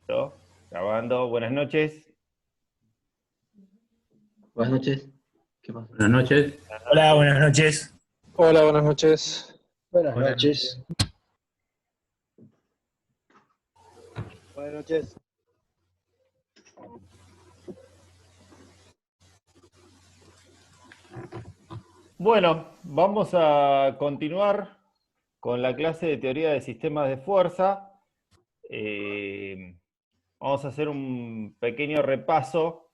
Listo. Grabando. Buenas noches. Buenas noches. ¿Qué pasa? Buenas noches. Buenas Hola, noches. buenas noches. Hola, buenas noches. Buenas Buenas noches. noches. Buenas noches. Bueno, vamos a continuar con la clase de teoría de sistemas de fuerza. Vamos a hacer un pequeño repaso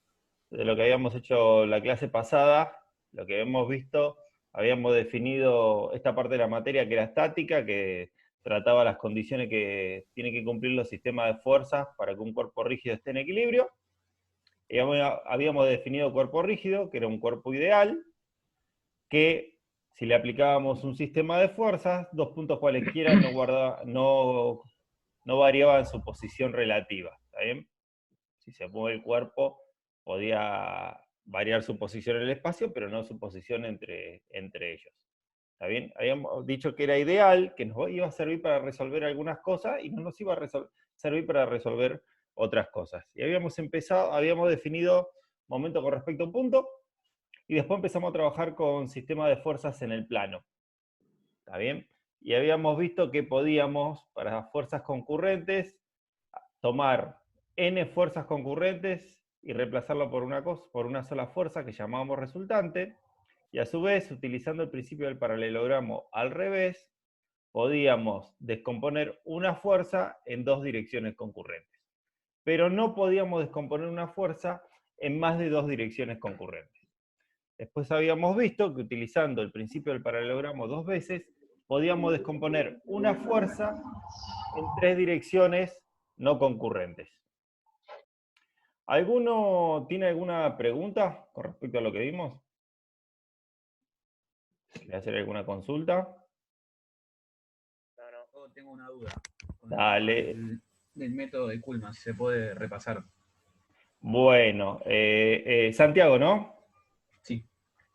de lo que habíamos hecho la clase pasada. Lo que hemos visto, habíamos definido esta parte de la materia que era estática, que trataba las condiciones que tienen que cumplir los sistemas de fuerzas para que un cuerpo rígido esté en equilibrio. Y habíamos definido cuerpo rígido, que era un cuerpo ideal, que si le aplicábamos un sistema de fuerzas, dos puntos cualesquiera no variaban su posición relativa. ¿Está bien? Si se mueve el cuerpo, podía variar su posición en el espacio, pero no su posición entre ellos. ¿Está bien? Habíamos dicho que era ideal, que nos iba a servir para resolver algunas cosas y no nos iba a servir para resolver otras cosas. Y habíamos definido momento con respecto a un punto, y después empezamos a trabajar con sistemas de fuerzas en el plano. ¿Está bien? Y habíamos visto que podíamos, para fuerzas concurrentes, tomar n fuerzas concurrentes y reemplazarlo por una sola fuerza que llamábamos resultante, y a su vez, utilizando el principio del paralelogramo al revés, podíamos descomponer una fuerza en dos direcciones concurrentes. Pero no podíamos descomponer una fuerza en más de dos direcciones concurrentes. Después habíamos visto que utilizando el principio del paralelogramo dos veces, podíamos descomponer una fuerza en tres direcciones no concurrentes. ¿Alguno tiene alguna pregunta con respecto a lo que vimos? ¿Quiere hacer alguna consulta? No, tengo una duda. Con el Dale. tema del método de Kuhlmann, si se puede repasar. Bueno, Santiago, ¿no? Sí.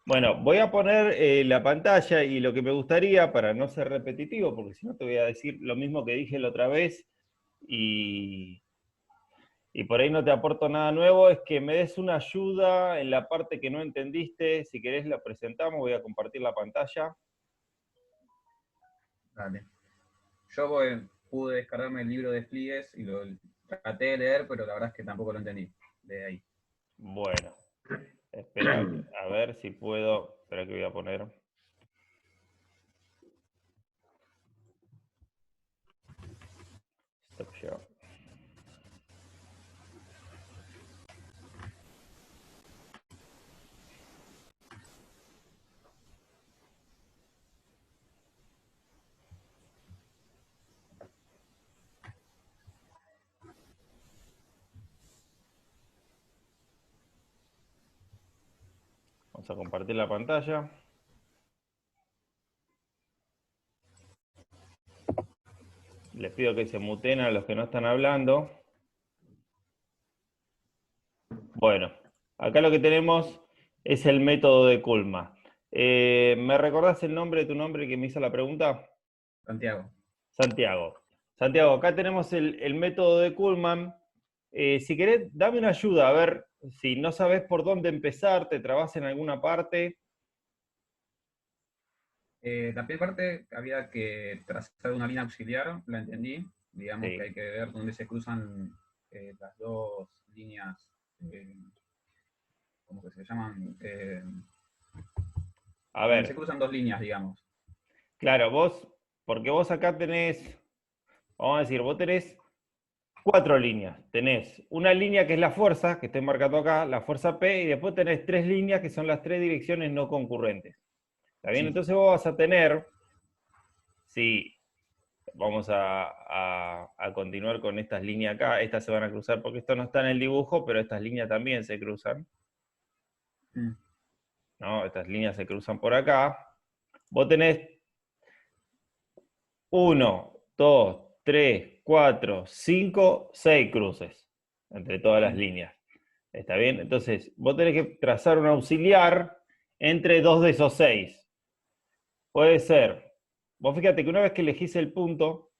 Bueno, voy a poner la pantalla y lo que me gustaría, para no ser repetitivo, porque si no te voy a decir lo mismo que dije la otra vez y por ahí no te aporto nada nuevo, es que me des una ayuda en la parte que no entendiste. Si querés la presentamos, voy a compartir la pantalla. Dale. Yo pude descargarme el libro de despliegues y lo traté de leer, pero la verdad es que tampoco lo entendí de ahí. Bueno, espera, a ver si puedo. Espera que voy a poner. Stop share. Vamos a compartir la pantalla. Les pido que se muten a los que no están hablando. Bueno, acá lo que tenemos es el método de Kuhlmann. ¿Me recordás el nombre de tu nombre que me hizo la pregunta? Santiago. Santiago. Santiago, acá tenemos el método de Kuhlmann. Si querés, dame una ayuda, a ver si no sabes por dónde empezar, te trabas en alguna parte. La primera parte había que trazar una línea auxiliar, la entendí. Digamos Sí. que hay que ver dónde se cruzan las dos líneas, ¿cómo que se llaman? A Donde se ver, cruzan dos líneas, digamos. claro, porque vos acá tenés, vamos a decir, vos tenés 4 líneas. Tenés una línea que es la fuerza, que estoy marcando acá, la fuerza P, y después tenés 3 líneas que son las 3 direcciones no concurrentes. ¿Está bien? Sí. Entonces vos vas a tener, si vamos a continuar con estas líneas acá, estas se van a cruzar porque esto no está en el dibujo, pero estas líneas también se cruzan. ¿No? Estas líneas se cruzan por acá. Vos tenés 1, 2, 3, 4, 5, 6 cruces entre todas las líneas. ¿Está bien? Entonces, vos tenés que trazar un auxiliar entre dos de esos 6. Puede ser, vos fíjate que una vez que elegís el punto,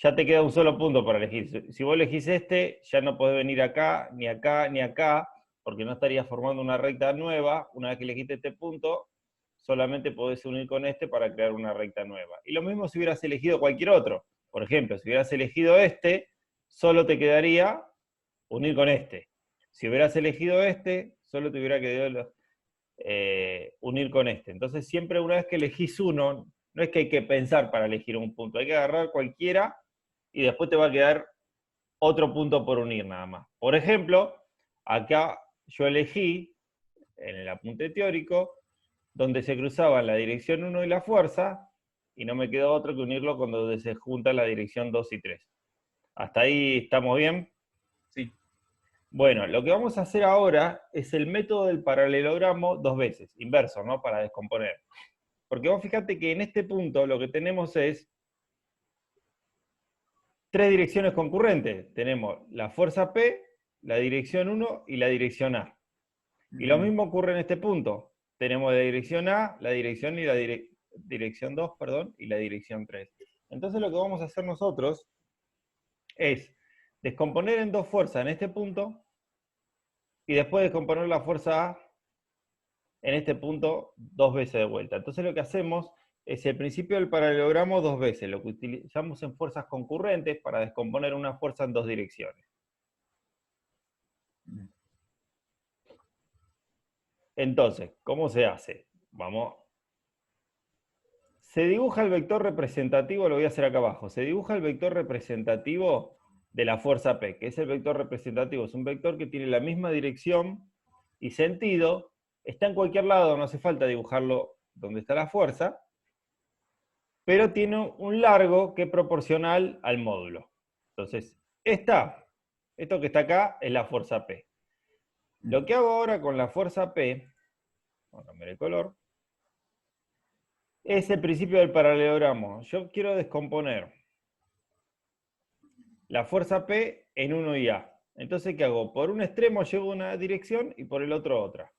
ya te queda un solo punto para elegir. Si vos elegís este, ya no podés venir acá, ni acá, ni acá, porque no estarías formando una recta nueva. Una vez que elegiste este punto, solamente podés unir con este para crear una recta nueva. Y lo mismo si hubieras elegido cualquier otro. Por ejemplo, si hubieras elegido este, solo te quedaría unir con este. Si hubieras elegido este, solo te hubiera quedado unir con este. Entonces siempre una vez que elegís uno, no es que hay que pensar para elegir un punto, hay que agarrar cualquiera y después te va a quedar otro punto por unir nada más. Por ejemplo, acá yo elegí, en el apunte teórico, donde se cruzaban la dirección 1 y la fuerza, y no me quedó otro que unirlo con donde se junta la dirección 2 y 3. ¿Hasta ahí estamos bien? Sí. Bueno, lo que vamos a hacer ahora es el método del paralelogramo dos veces, inverso, ¿no? Para descomponer. Porque vos fíjate que en este punto lo que tenemos es tres direcciones concurrentes. Tenemos la fuerza P, la dirección 1 y la dirección A. Y lo mismo ocurre en este punto. Tenemos la dirección A, la dirección y la dirección 2, perdón, y la dirección 3. Entonces lo que vamos a hacer nosotros es descomponer en dos fuerzas en este punto y después descomponer la fuerza A en este punto dos veces de vuelta. Entonces lo que hacemos es el principio del paralelogramo dos veces, lo que utilizamos en fuerzas concurrentes para descomponer una fuerza en dos direcciones. Entonces, ¿cómo se hace? Vamos. Se dibuja el vector representativo, lo voy a hacer acá abajo, se dibuja el vector representativo de la fuerza P, que es el vector representativo, es un vector que tiene la misma dirección y sentido, está en cualquier lado, no hace falta dibujarlo donde está la fuerza, pero tiene un largo que es proporcional al módulo. Entonces, esto que está acá es la fuerza P. Lo que hago ahora con la fuerza P, vamos a cambiar el color, es el principio del paralelogramo. Yo quiero descomponer la fuerza P en 1 y A. Entonces, ¿qué hago? Por un extremo llevo una dirección y por el otro otra.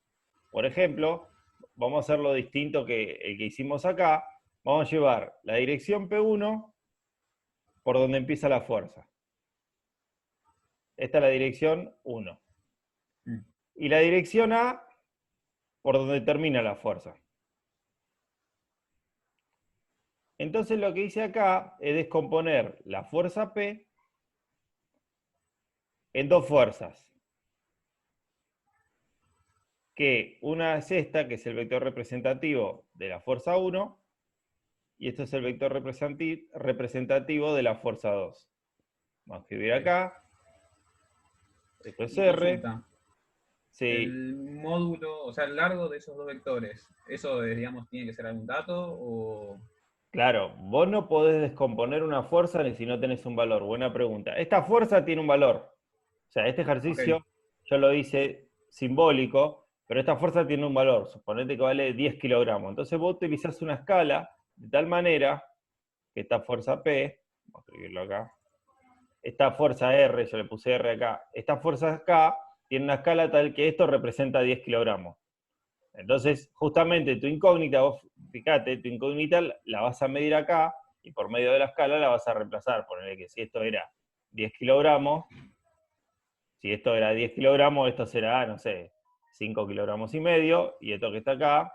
Por ejemplo, vamos a hacerlo distinto que el que hicimos acá. Vamos a llevar la dirección P1 por donde empieza la fuerza. Esta es la dirección 1. Y la dirección A por donde termina la fuerza. Entonces lo que hice acá es descomponer la fuerza P en dos fuerzas. Que una es esta, que es el vector representativo de la fuerza 1, y esto es el vector representativo de la fuerza 2. Vamos a escribir acá. Esto es R. Sí. El módulo, o sea, el largo de esos dos vectores, ¿eso, digamos, tiene que ser algún dato o...? Claro, vos no podés descomponer una fuerza ni si no tenés un valor. Buena pregunta. Esta fuerza tiene un valor. O sea, este ejercicio yo lo hice simbólico, pero esta fuerza tiene un valor. Suponete que vale 10 kilogramos. Entonces vos utilizás una escala de tal manera que esta fuerza P, vamos a escribirlo acá, esta fuerza R, yo le puse R acá, esta fuerza K tiene una escala tal que esto representa 10 kilogramos. Entonces, justamente tu incógnita, vos fíjate, tu incógnita la vas a medir acá y por medio de la escala la vas a reemplazar. Ponerle que si esto era 10 kilogramos, si esto era 10 kilogramos, esto será, no sé, 5 kilogramos y medio, y esto que está acá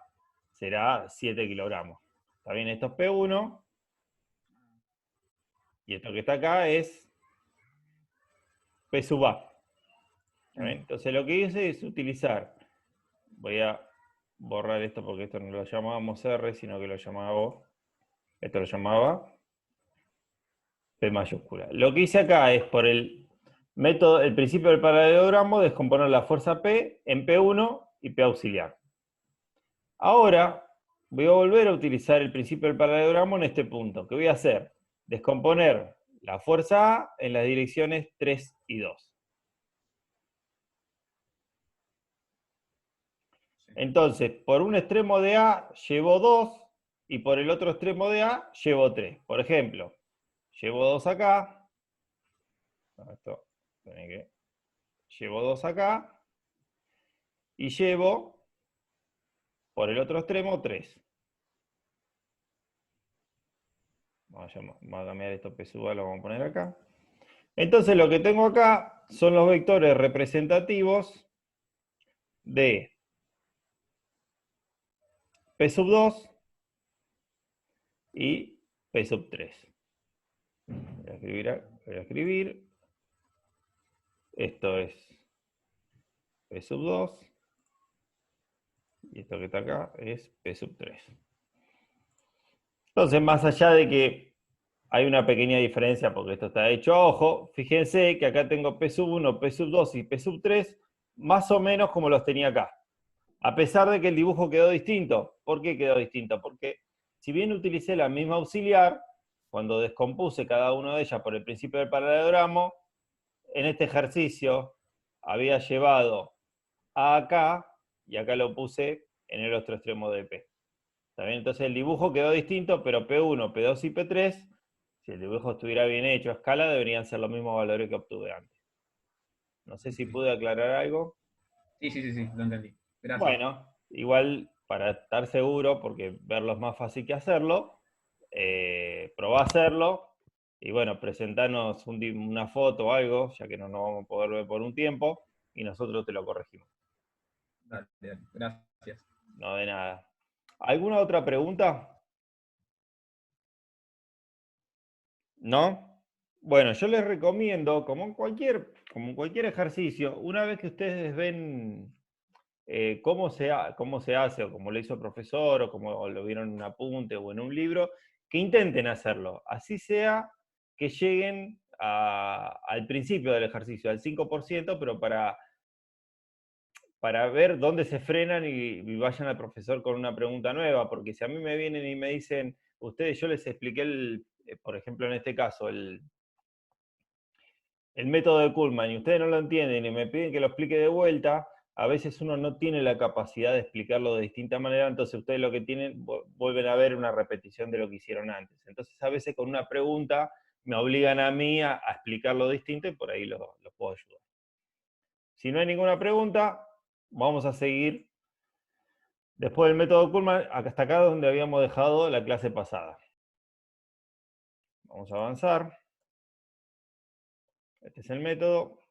será 7 kilogramos. ¿Está bien? Esto es P1, y esto que está acá es P sub A. ¿Está bien? Entonces lo que hice es utilizar, voy a borrar esto porque esto no lo llamábamos R, sino que lo llamaba, esto lo llamaba P mayúscula. Lo que hice acá es por el método, el principio del paralelogramo, descomponer la fuerza P en P1 y P auxiliar. Ahora voy a volver a utilizar el principio del paralelogramo en este punto. ¿Qué voy a hacer? Descomponer la fuerza A en las direcciones 3 y 2. Entonces, por un extremo de A llevo 2 y por el otro extremo de A llevo 3. Por ejemplo, llevo 2 acá. Esto, llevo 2 acá. Y llevo, por el otro extremo, 3. Vamos a cambiar esto P sub A, lo vamos a poner acá. Entonces lo que tengo acá son los vectores representativos de P sub 2 y P sub 3. Voy a escribir. Esto es P sub 2. Y esto que está acá es P sub 3. Entonces, más allá de que hay una pequeña diferencia, porque esto está hecho a ojo, fíjense que acá tengo P sub 1, P sub 2 y P sub 3, más o menos como los tenía acá. A pesar de que el dibujo quedó distinto. ¿Por qué quedó distinto? Porque si bien utilicé la misma auxiliar, cuando descompuse cada una de ellas por el principio del paralelogramo, en este ejercicio había llevado a acá, y acá lo puse en el otro extremo de P. ¿Está bien? Entonces el dibujo quedó distinto, pero P1, P2 y P3, si el dibujo estuviera bien hecho a escala, deberían ser los mismos valores que obtuve antes. No sé si pude aclarar algo. Sí, lo entendí. Gracias. Bueno, igual para estar seguro, porque verlo es más fácil que hacerlo, probá a hacerlo, y bueno, presentarnos una foto o algo, ya que no nos vamos a poder ver por un tiempo, y nosotros te lo corregimos. Dale, gracias. No, de nada. ¿Alguna otra pregunta? ¿No? Bueno, yo les recomiendo, como en cualquier ejercicio, una vez que ustedes ven cómo se hace, o como lo hizo el profesor, o como lo vieron en un apunte o en un libro, que intenten hacerlo. Así sea que lleguen al principio del ejercicio, al 5%, pero para ver dónde se frenan y vayan al profesor con una pregunta nueva, porque si a mí me vienen y me dicen, yo les expliqué, por ejemplo en este caso, el método de Kuhlmann, y ustedes no lo entienden y me piden que lo explique de vuelta, a veces uno no tiene la capacidad de explicarlo de distinta manera, entonces ustedes lo que tienen, vuelven a ver una repetición de lo que hicieron antes. Entonces a veces con una pregunta me obligan a mí a explicarlo distinto y por ahí lo puedo ayudar. Si no hay ninguna pregunta, vamos a seguir después del método Kuhlmann, hasta acá donde habíamos dejado la clase pasada. Vamos a avanzar. Este es el método.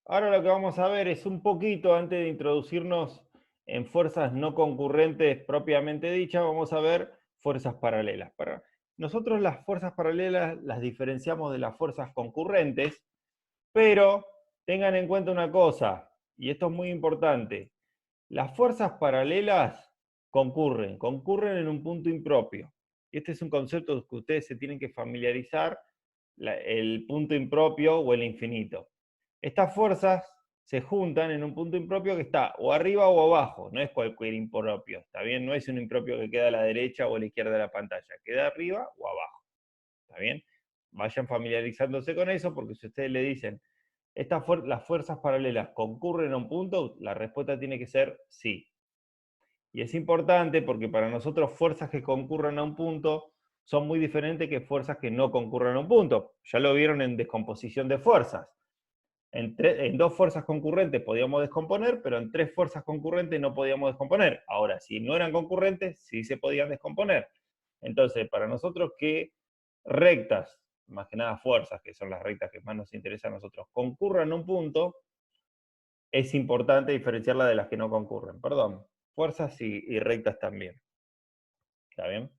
Ahora lo que vamos a ver es un poquito, antes de introducirnos en fuerzas no concurrentes propiamente dichas, vamos a ver fuerzas paralelas. Nosotros las fuerzas paralelas las diferenciamos de las fuerzas concurrentes, pero tengan en cuenta una cosa, y esto es muy importante. Las fuerzas paralelas concurren en un punto impropio. Este es un concepto que ustedes se tienen que familiarizar, el punto impropio o el infinito. Estas fuerzas se juntan en un punto impropio que está o arriba o abajo, no es cualquier impropio, ¿está bien? No es un impropio que queda a la derecha o a la izquierda de la pantalla, queda arriba o abajo, ¿está bien? Vayan familiarizándose con eso, porque si ustedes le dicen, las fuerzas paralelas concurren a un punto, la respuesta tiene que ser sí. Y es importante porque para nosotros fuerzas que concurren a un punto son muy diferentes que fuerzas que no concurren a un punto. Ya lo vieron en descomposición de fuerzas. En dos fuerzas concurrentes podíamos descomponer, pero en tres fuerzas concurrentes no podíamos descomponer. Ahora, si no eran concurrentes, sí se podían descomponer. Entonces, para nosotros que rectas, más que nada fuerzas, que son las rectas que más nos interesan a nosotros, concurran a un punto, es importante diferenciarla de las que no concurren. Perdón, fuerzas y rectas también. ¿Está bien?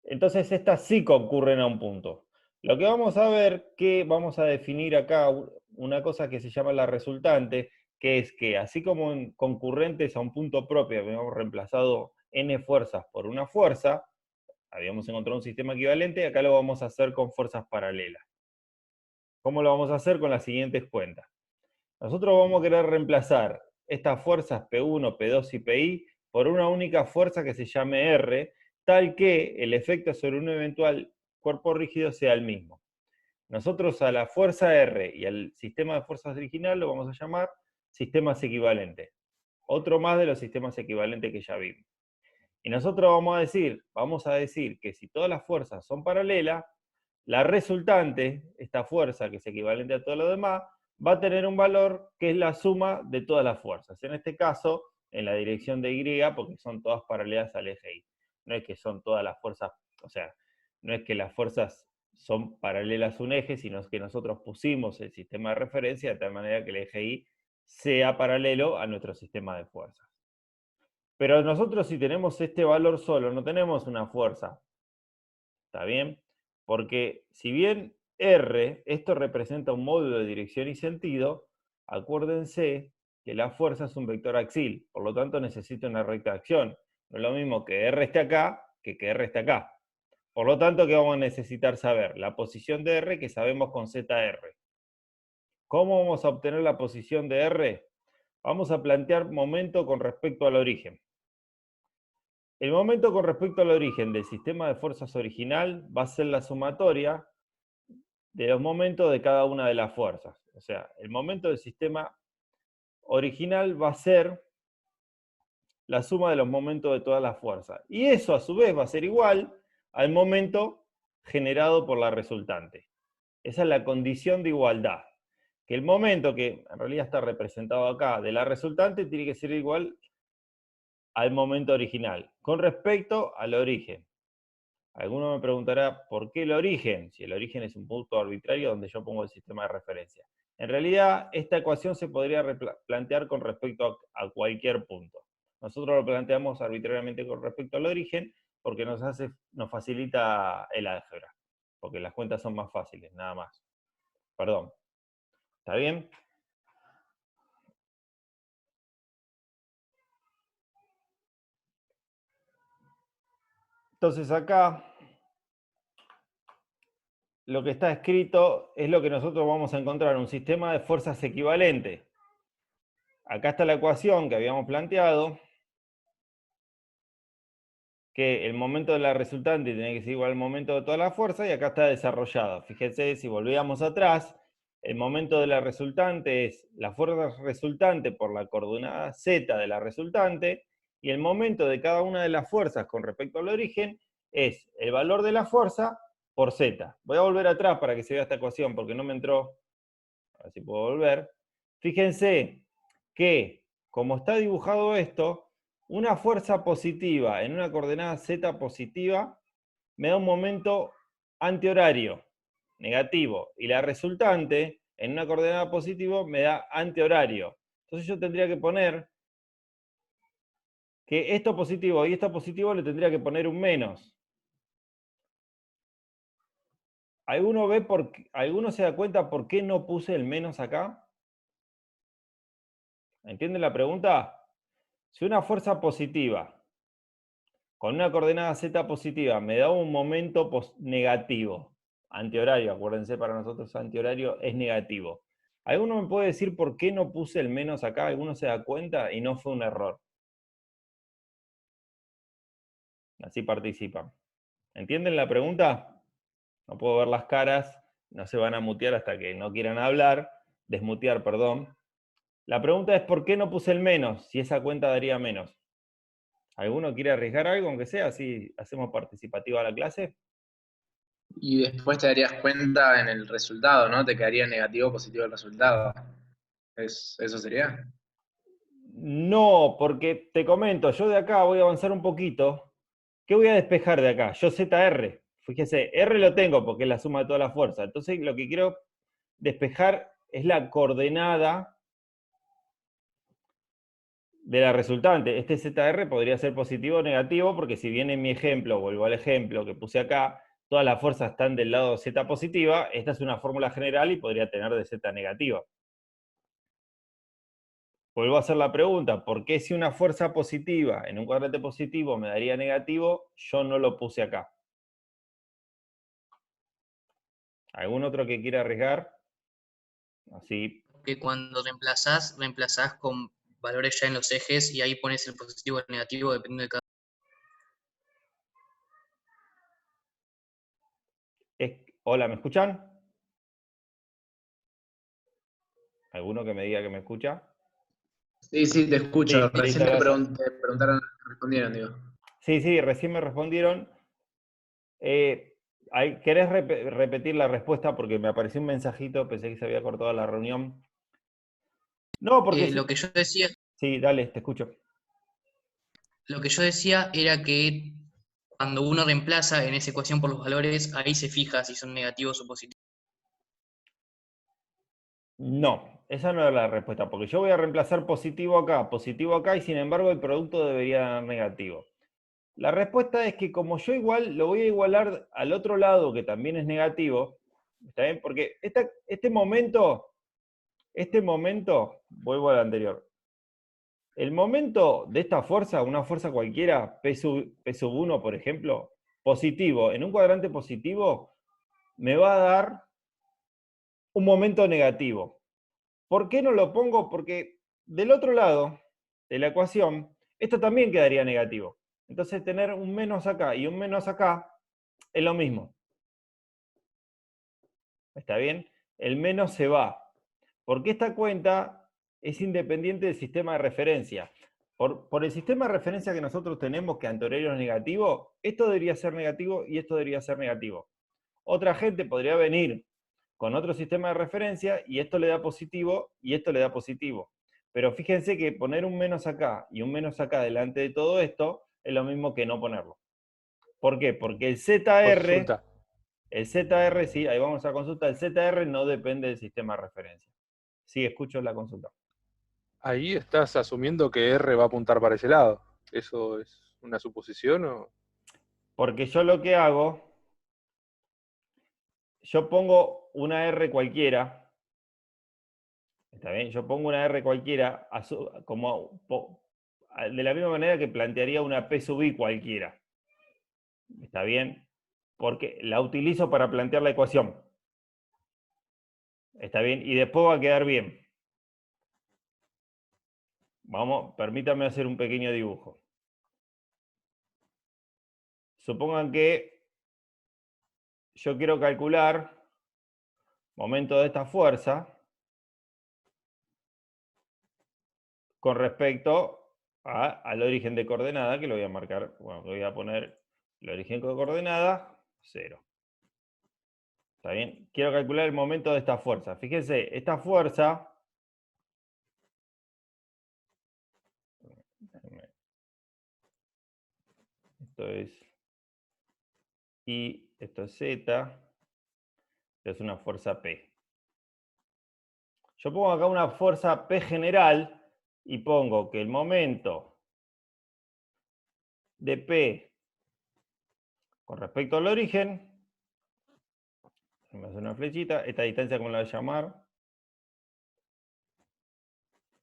Entonces, estas sí concurren a un punto. Lo que vamos a ver, que vamos a definir acá una cosa que se llama la resultante, que es que así como en concurrentes a un punto propio habíamos reemplazado n fuerzas por una fuerza, habíamos encontrado un sistema equivalente, acá lo vamos a hacer con fuerzas paralelas. ¿Cómo lo vamos a hacer? Con las siguientes cuentas. Nosotros vamos a querer reemplazar estas fuerzas P1, P2 y Pi por una única fuerza que se llame R, tal que el efecto sobre un eventual cuerpo rígido sea el mismo. Nosotros a la fuerza R y al sistema de fuerzas original lo vamos a llamar sistemas equivalentes. Otro más de los sistemas equivalentes que ya vimos. Y nosotros vamos a decir que si todas las fuerzas son paralelas, la resultante, esta fuerza que es equivalente a todo lo demás, va a tener un valor que es la suma de todas las fuerzas. En este caso, en la dirección de Y, porque son todas paralelas al eje Y. No es que son todas las fuerzas, o sea, no es que las fuerzas son paralelas a un eje, sino que nosotros pusimos el sistema de referencia de tal manera que el eje Y sea paralelo a nuestro sistema de fuerzas. Pero nosotros, si tenemos este valor solo, no tenemos una fuerza. ¿Está bien? Porque si bien R, esto representa un módulo de dirección y sentido, acuérdense que la fuerza es un vector axial, por lo tanto necesita una recta de acción. No es lo mismo que R esté acá que R esté acá. Por lo tanto, ¿qué vamos a necesitar saber? La posición de R que sabemos con ZR. ¿Cómo vamos a obtener la posición de R? Vamos a plantear momento con respecto al origen. El momento con respecto al origen del sistema de fuerzas original va a ser la sumatoria de los momentos de cada una de las fuerzas. O sea, el momento del sistema original va a ser la suma de los momentos de todas las fuerzas. Y eso a su vez va a ser igual al momento generado por la resultante. Esa es la condición de igualdad. Que el momento, que en realidad está representado acá, de la resultante, tiene que ser igual al momento original, con respecto al origen. Alguno me preguntará, ¿por qué el origen? Si el origen es un punto arbitrario donde yo pongo el sistema de referencia. En realidad, esta ecuación se podría plantear con respecto a cualquier punto. Nosotros lo planteamos arbitrariamente con respecto al origen porque nos facilita el álgebra, porque las cuentas son más fáciles, nada más. Perdón. ¿Está bien? Entonces acá lo que está escrito es lo que nosotros vamos a encontrar, un sistema de fuerzas equivalente. Acá está la ecuación que habíamos planteado, que el momento de la resultante tiene que ser igual al momento de toda la fuerza, y acá está desarrollado. Fíjense, si volvíamos atrás, el momento de la resultante es la fuerza resultante por la coordenada z de la resultante, y el momento de cada una de las fuerzas con respecto al origen es el valor de la fuerza por z. Voy a volver atrás para que se vea esta ecuación, porque no me entró. A ver si puedo volver. Fíjense que, como está dibujado esto, una fuerza positiva en una coordenada z positiva me da un momento antihorario, negativo, y la resultante en una coordenada positiva me da antihorario. Entonces yo tendría que poner que esto positivo y esto positivo le tendría que poner un menos. ¿Alguno se da cuenta por qué no puse el menos acá? ¿Entienden la pregunta? Si una fuerza positiva con una coordenada z positiva me da un momento negativo, antihorario, acuérdense, para nosotros antihorario es negativo. ¿Alguno me puede decir por qué no puse el menos acá? ¿Alguno se da cuenta y no fue un error? Así participan. ¿Entienden la pregunta? No puedo ver las caras, no se van a mutear hasta que no quieran hablar, desmutear, perdón. La pregunta es ¿por qué no puse el menos? Si esa cuenta daría menos. ¿Alguno quiere arriesgar algo, aunque sea así hacemos participativa la clase? Y después te darías cuenta en el resultado, ¿no? Te quedaría negativo o positivo el resultado. ¿Eso sería? No, porque te comento, yo de acá voy a avanzar un poquito. ¿Qué voy a despejar de acá? Yo ZR. Fíjese, R lo tengo porque es la suma de toda la fuerza. Entonces lo que quiero despejar es la coordenada de la resultante. Este ZR podría ser positivo o negativo, porque si bien en mi ejemplo, vuelvo al ejemplo que puse acá, todas las fuerzas están del lado Z positiva, esta es una fórmula general y podría tener de Z negativa. Vuelvo a hacer la pregunta, ¿por qué si una fuerza positiva en un cuadrante positivo me daría negativo, yo no lo puse acá? ¿Algún otro que quiera arriesgar? Así. Que cuando reemplazás con valores ya en los ejes y ahí pones el positivo o el negativo dependiendo de cada. Hola, ¿me escuchan? ¿Alguno que me diga que me escucha? Sí, te escucho. Sí, Recién listo, te preguntaron, te respondieron, digo. Sí, recién me respondieron. ¿Querés repetir la respuesta? Porque me apareció un mensajito, pensé que se había cortado la reunión. No, porque... Lo que yo decía... Sí, dale, te escucho. Lo que yo decía era que Cuando uno reemplaza en esa ecuación por los valores, ahí se fija si son negativos o positivos. No, esa no es la respuesta, porque yo voy a reemplazar positivo acá, y sin embargo el producto debería dar negativo. La respuesta es que como yo igual lo voy a igualar al otro lado, que también es negativo, ¿está bien? Porque este momento, vuelvo al anterior, el momento de esta fuerza, una fuerza cualquiera, P sub 1, por ejemplo, positivo, en un cuadrante positivo, me va a dar un momento negativo. ¿Por qué no lo pongo? Porque del otro lado de la ecuación, esto también quedaría negativo. Entonces tener un menos acá y un menos acá es lo mismo. ¿Está bien? El menos se va. Porque esta cuenta es independiente del sistema de referencia. Por el sistema de referencia que nosotros tenemos, que antehorario es negativo, esto debería ser negativo y esto debería ser negativo. Otra gente podría venir con otro sistema de referencia y esto le da positivo y esto le da positivo. Pero fíjense que poner un menos acá y un menos acá delante de todo esto es lo mismo que no ponerlo. ¿Por qué? Porque el Consulta. ZR, sí, ahí vamos a consulta, el ZR no depende del sistema de referencia. Sí, escucho la consulta. Ahí estás asumiendo que R va a apuntar para ese lado. ¿Eso es una suposición o...? Porque yo lo que hago, yo pongo una R cualquiera, ¿está bien? Yo pongo una R cualquiera de la misma manera que plantearía una P sub I cualquiera. ¿Está bien? Porque la utilizo para plantear la ecuación. ¿Está bien? Y después va a quedar bien. Vamos, permítanme hacer un pequeño dibujo. Supongan que yo quiero calcular momento de esta fuerza con respecto al origen de coordenada, que lo voy a marcar, bueno, lo voy a poner el origen de coordenada, 0. ¿Está bien? Quiero calcular el momento de esta fuerza. Fíjense, esta fuerza... Esto es I, esto es Z, esto es una fuerza P. Yo pongo acá una fuerza P general y pongo que el momento de P con respecto al origen, me hace una flechita, esta distancia, ¿cómo la voy a llamar?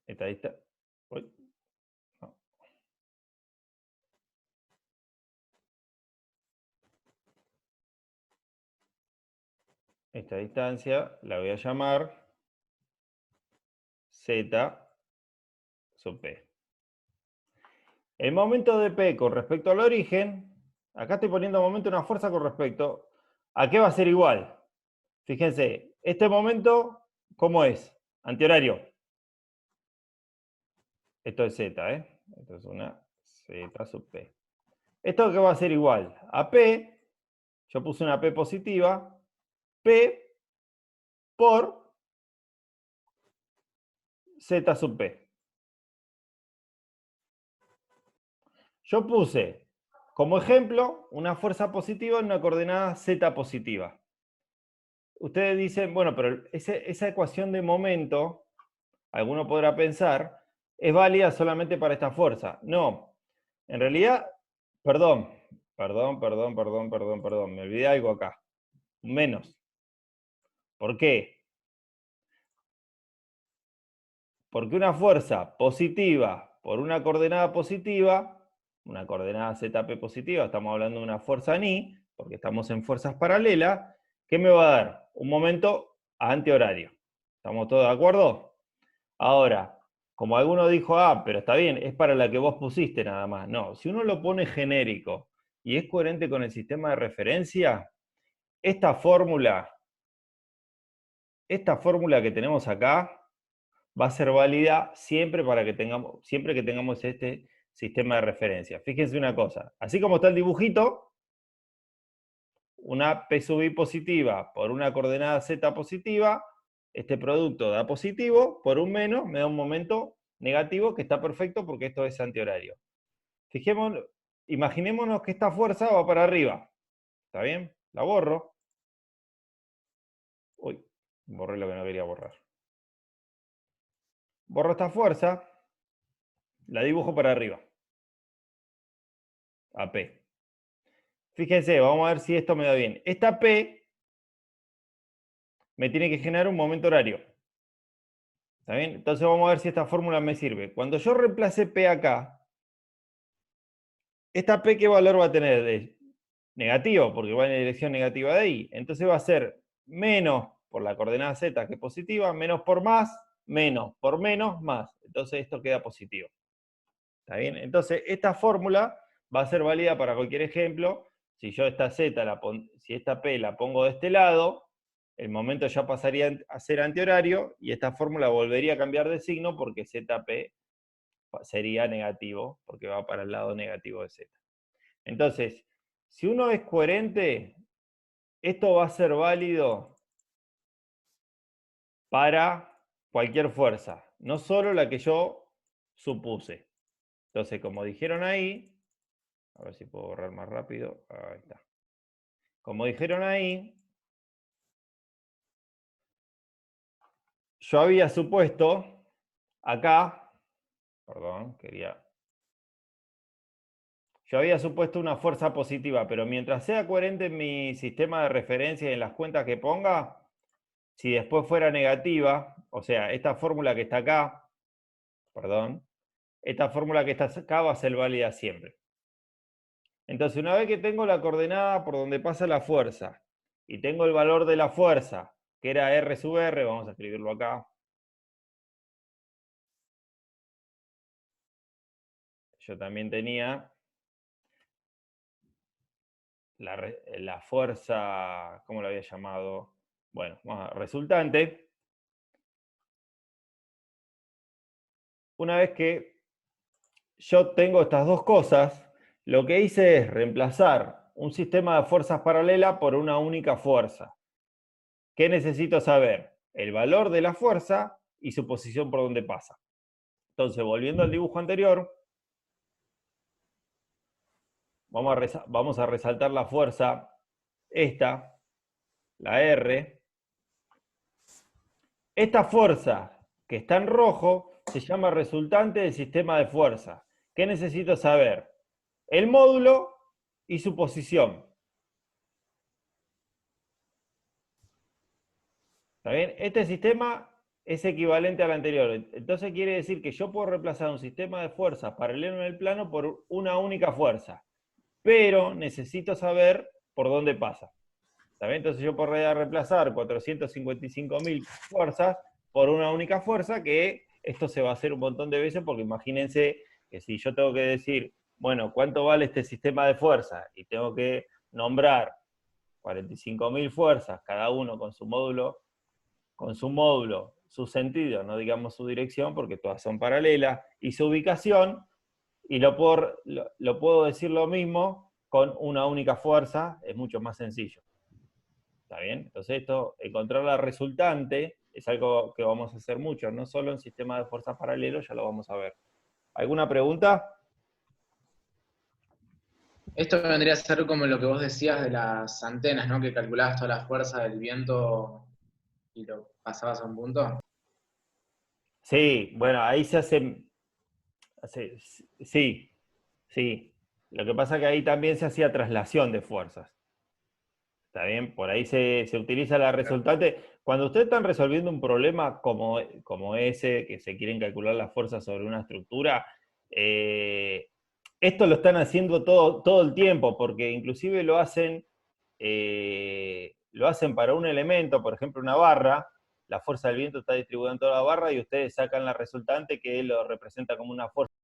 Esta distancia... No. Esta distancia la voy a llamar Z sub P. El momento de P con respecto al origen, acá estoy poniendo momento una fuerza con respecto a qué va a ser igual. Fíjense, este momento, ¿cómo es? Antihorario. Esto es Z, ¿eh? Esto es una Z sub P. ¿Esto qué va a ser igual? A P, yo puse una P positiva, P por Z sub P. Yo puse, como ejemplo, una fuerza positiva en una coordenada Z positiva. Ustedes dicen, bueno, pero esa ecuación de momento, alguno podrá pensar, es válida solamente para esta fuerza. No, en realidad, perdón, me olvidé algo acá. Menos. ¿Por qué? Porque una fuerza positiva por una coordenada positiva, una coordenada ZP positiva, estamos hablando de una fuerza ni, porque estamos en fuerzas paralelas, ¿qué me va a dar? Un momento antihorario. ¿Estamos todos de acuerdo? Ahora, como alguno dijo, pero está bien, es para la que vos pusiste nada más. No, si uno lo pone genérico y es coherente con el sistema de referencia, esta fórmula que tenemos acá va a ser válida siempre que tengamos este sistema de referencia. Fíjense una cosa, así como está el dibujito, una P sub I positiva por una coordenada Z positiva, este producto da positivo, por un menos me da un momento negativo que está perfecto porque esto es antihorario. imaginémonos que esta fuerza va para arriba. ¿Está bien? La borro. Uy, borré lo que no quería borrar. Borro esta fuerza, la dibujo para arriba. A P. Fíjense, vamos a ver si esto me da bien. Esta P me tiene que generar un momento horario. ¿Está bien? Entonces vamos a ver si esta fórmula me sirve. Cuando yo reemplace P acá, esta P, ¿qué valor va a tener? Negativo, porque va en la dirección negativa de ahí. Entonces va a ser menos por la coordenada Z, que es positiva, menos por más, menos por menos, más. Entonces esto queda positivo. ¿Está bien? Entonces esta fórmula va a ser válida para cualquier ejemplo. Si yo esta Z, si esta P la pongo de este lado, el momento ya pasaría a ser antihorario y esta fórmula volvería a cambiar de signo porque ZP sería negativo, porque va para el lado negativo de Z. Entonces, si uno es coherente, esto va a ser válido para cualquier fuerza, no solo la que yo supuse. Entonces, como dijeron ahí, a ver si puedo borrar más rápido, ahí está. Como dijeron ahí, yo había supuesto acá, perdón, yo había supuesto una fuerza positiva, pero mientras sea coherente en mi sistema de referencia y en las cuentas que ponga, si después fuera negativa, o sea, esta fórmula que está acá, perdón, esta fórmula que está acá va a ser válida siempre. Entonces, una vez que tengo la coordenada por donde pasa la fuerza, y tengo el valor de la fuerza, que era R sub R, vamos a escribirlo acá. Yo también tenía la fuerza, ¿cómo lo había llamado? Bueno, resultante. Una vez que yo tengo estas dos cosas, lo que hice es reemplazar un sistema de fuerzas paralela por una única fuerza. ¿Qué necesito saber? El valor de la fuerza y su posición por donde pasa. Entonces, volviendo al dibujo anterior, vamos a resaltar la fuerza, esta, la R. Esta fuerza que está en rojo se llama resultante del sistema de fuerza. ¿Qué necesito saber? El módulo y su posición. ¿Está bien? Este sistema es equivalente al anterior. Entonces quiere decir que yo puedo reemplazar un sistema de fuerzas paralelo en el plano por una única fuerza. Pero necesito saber por dónde pasa. ¿Está bien? Entonces yo podría reemplazar 455.000 fuerzas por una única fuerza, que esto se va a hacer un montón de veces, porque imagínense que si yo tengo que decir, bueno, ¿cuánto vale este sistema de fuerza? Y tengo que nombrar 45.000 fuerzas, cada uno con su módulo, su sentido, no digamos su dirección, porque todas son paralelas, y su ubicación, y lo puedo decir lo mismo con una única fuerza, es mucho más sencillo. ¿Está bien? Entonces encontrar la resultante, es algo que vamos a hacer mucho, no solo en sistemas de fuerzas paralelos, ya lo vamos a ver. ¿Alguna pregunta? Esto vendría a ser como lo que vos decías de las antenas, ¿no? Que calculabas toda la fuerza del viento y lo pasabas a un punto. Sí, bueno, ahí se hace, sí, sí. Lo que pasa es que ahí también se hacía traslación de fuerzas. ¿Está bien? Por ahí se utiliza la resultante. Cuando ustedes están resolviendo un problema como ese, que se quieren calcular las fuerzas sobre una estructura, esto lo están haciendo todo el tiempo, porque inclusive lo hacen para un elemento, por ejemplo una barra. La fuerza del viento está distribuida en toda la barra y ustedes sacan la resultante que lo representa como una fuerza